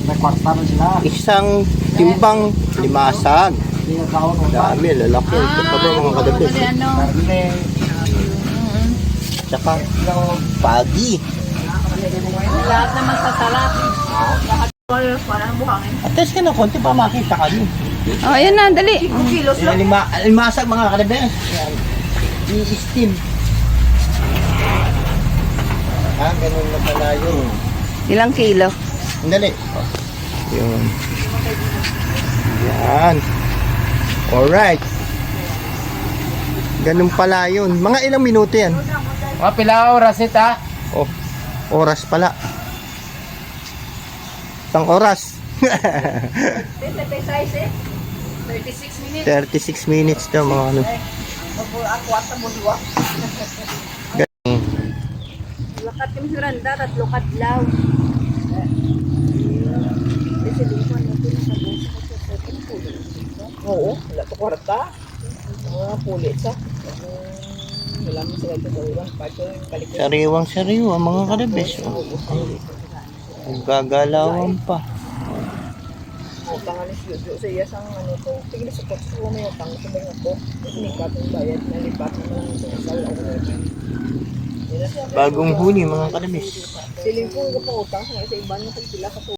May kwarta na sila. Isang timbang limasag. Dami, lalaki. Ito pa ba mga kadabis? Karne. Tsaka pagi. Lahat naman sa salat. Lahat parang buhangin. At least ka na konti pa makita ka din. Oh, ayan na, dali. 5 kilos lang. Limasag mga kadabis. I-steam. Ganun na pala yun. Ilang kilo? Dali. Yun. Yan. Alright. Ganun pala yun. Mga ilang minuto yan? Mga pila oras ita. Oh, oras pala. Isang oras. 36 minutes. 36 minutes daw mga ano. Lakat kami sa randa, 3 kadlaw. Oo, wala to kwarta. Mga pulit sa. Wala mo sila ito gawin. Sariwang sariwa mga kadabes. Oh. Gagalawan pa. Pangalis yun sa iya sang ano to. Tigil sa kotse ko may utang sa mga ko. Inikat ang bayad na lipat na lang sa isal ako. Bagong huni mga kadabes. Siling ko pa utang sa iba na sila sa